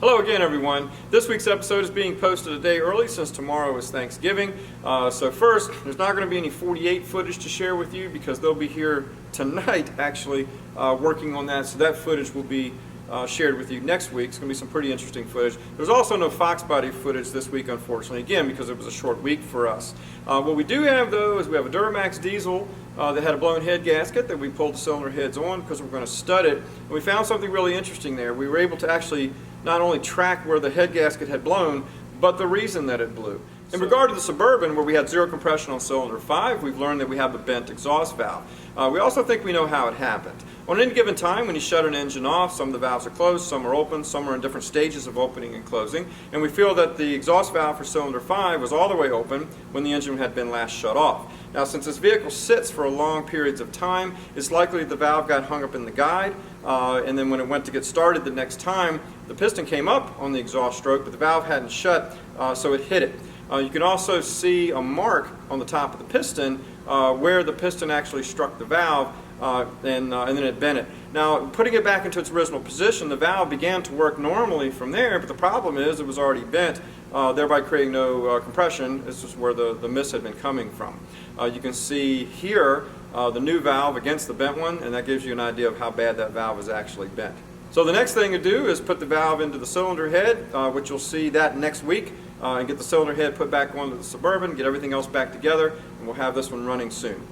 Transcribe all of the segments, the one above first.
Hello again, everyone. This week's episode is being posted a day early since tomorrow is Thanksgiving. So first, there's not going to be any 48 footage to share with you because they'll be here tonight actually working on that. So that footage will be shared with you next week. It's going to be some pretty interesting footage. There's also no Fox body footage this week, unfortunately, again, because it was a short week for us. What we do have, though, is we have a Duramax diesel that had a blown head gasket that we pulled the cylinder heads on because we're going to stud it. And we found something really interesting there. We were able to actually not only track where the head gasket had blown, but the reason that it blew. In regard to the Suburban, where we had zero compression on cylinder 5, we've learned that we have a bent exhaust valve. We also think we know how it happened. On any given time, when you shut an engine off, some of the valves are closed, some are open, some are in different stages of opening and closing, and we feel that the exhaust valve for cylinder 5 was all the way open when the engine had been last shut off. Now, since this vehicle sits for long periods of time, it's likely the valve got hung up in the guide, and then when it went to get started the next time, the piston came up on the exhaust stroke, but the valve hadn't shut, so it hit it. You can also see a mark on the top of the piston where the piston actually struck the valve and then it bent it. Now, putting it back into its original position, the valve began to work normally from there, but the problem is it was already bent, thereby creating no compression. This is where the miss had been coming from. You can see here the new valve against the bent one, and that gives you an idea of how bad that valve is actually bent. So the next thing to do is put the valve into the cylinder head, which you'll see that next week, and get the cylinder head put back onto the Suburban, get everything else back together, and we'll have this one running soon.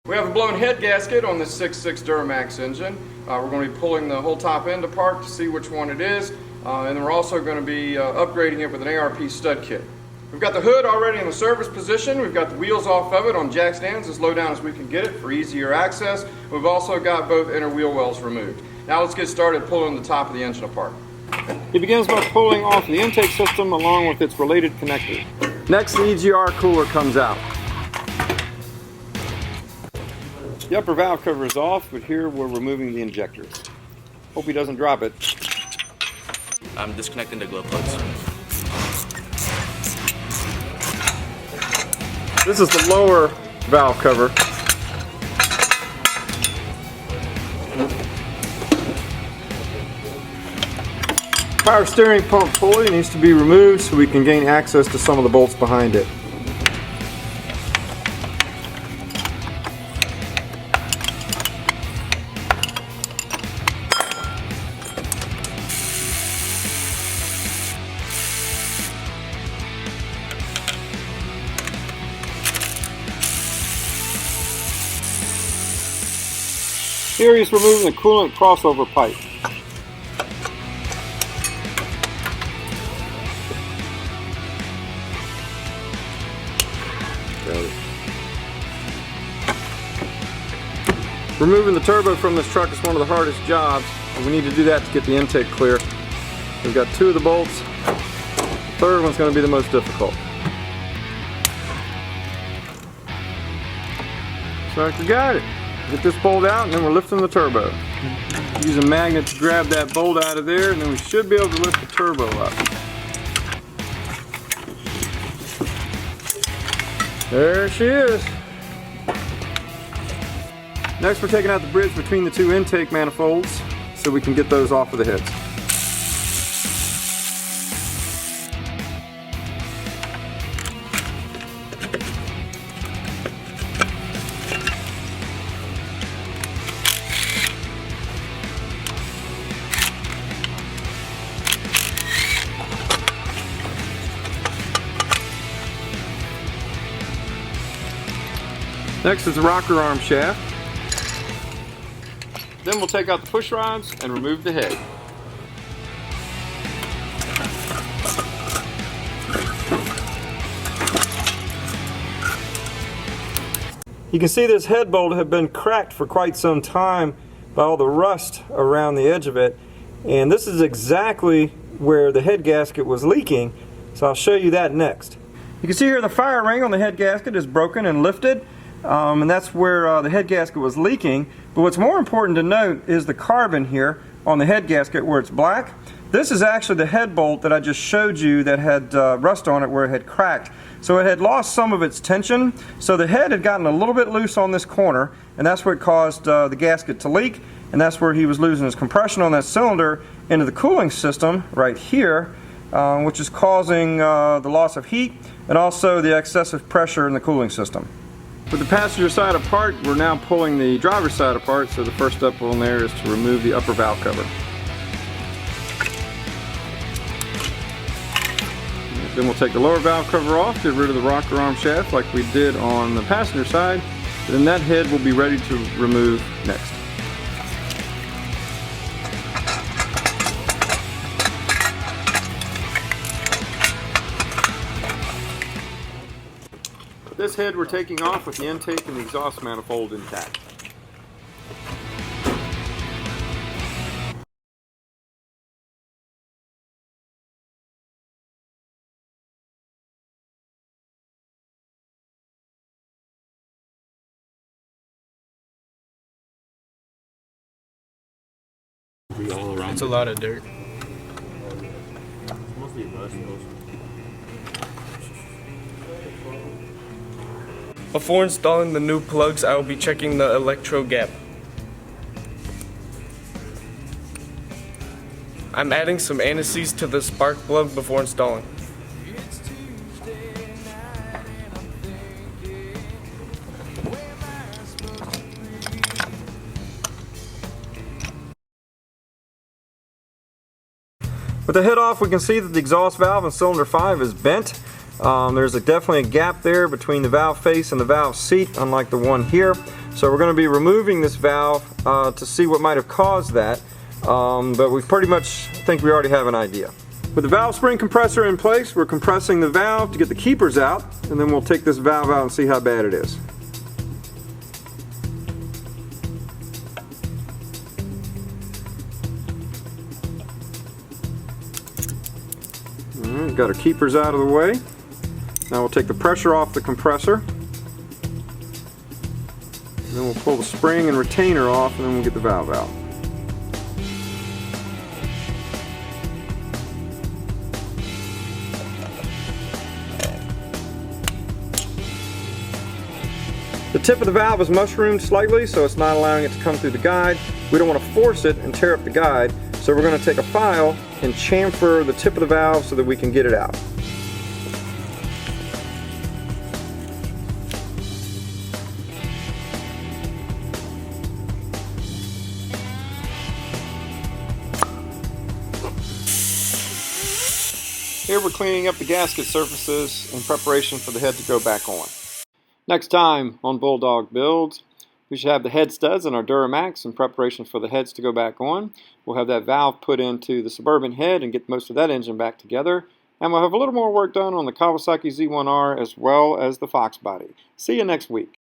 We have a blown head gasket on this 6.6 Duramax engine. We're going to be pulling the whole top end apart to see which one it is, and then we're also going to be upgrading it with an ARP stud kit. We've got the hood already in the service position. We've got the wheels off of it on jack stands as low down as we can get it for easier access. We've also got both inner wheel wells removed. Now let's get started pulling the top of the engine apart. It begins by pulling off the intake system along with its related connectors. Next, the EGR cooler comes out. The upper valve cover is off, but here we're removing the injectors. Hope he doesn't drop it. I'm disconnecting the glow plugs. This is the lower valve cover. Power steering pump pulley needs to be removed so we can gain access to some of the bolts behind it. Here he's removing the coolant crossover pipe. Removing the turbo from this truck is one of the hardest jobs, and we need to do that to get the intake clear. We've got 2 of the bolts. The third one's going to be the most difficult. So we got it. Get this bolt out, and then we're lifting the turbo. Use a magnet to grab that bolt out of there, and then we should be able to lift the turbo up. There she is. Next, we're taking out the bridge between the 2 intake manifolds so we can get those off of the heads. Next is the rocker arm shaft. Then we'll take out the push rods and remove the head. You can see this head bolt had been cracked for quite some time by all the rust around the edge of it, and this is exactly where the head gasket was leaking, so I'll show you that next. You can see here the fire ring on the head gasket is broken and lifted, and that's where the head gasket was leaking. But what's more important to note is the carbon here on the head gasket where it's black. This is actually the head bolt that I just showed you that had rust on it where it had cracked. So it had lost some of its tension, so the head had gotten a little bit loose on this corner, and that's what caused the gasket to leak. and that's where he was losing his compression on that cylinder into the cooling system right here, which is causing the loss of heat and also the excessive pressure in the cooling system. With the passenger side apart, we're now pulling the driver's side apart, so the first step on there is to remove the upper valve cover. Then we'll take the lower valve cover off, get rid of the rocker arm shaft like we did on the passenger side, and then that head will be ready to remove next. This head we're taking off with the intake and the exhaust manifold intact. It's a lot of dirt. Before installing the new plugs, I will be checking the electrode gap. I'm adding some anti-seize to the spark plug before installing. With the head off, we can see that the exhaust valve in cylinder 5 is bent. There's definitely a gap there between the valve face and the valve seat, unlike the one here. So we're going to be removing this valve to see what might have caused that, but we pretty much think we already have an idea. With the valve spring compressor in place, we're compressing the valve to get the keepers out, and then we'll take this valve out and see how bad it is. Alright, got our keepers out of the way. Now we'll take the pressure off the compressor. And then we'll pull the spring and retainer off, and then we'll get the valve out. The tip of the valve is mushroomed slightly, so it's not allowing it to come through the guide. We don't want to force it and tear up the guide, so we're going to take a file and chamfer the tip of the valve so that we can get it out. Here we're cleaning up the gasket surfaces in preparation for the head to go back on. Next time on Bulldog Builds, we should have the head studs in our Duramax in preparation for the heads to go back on. We'll have that valve put into the Suburban head and get most of that engine back together. And we'll have a little more work done on the Kawasaki Z1R as well as the Fox body. See you next week.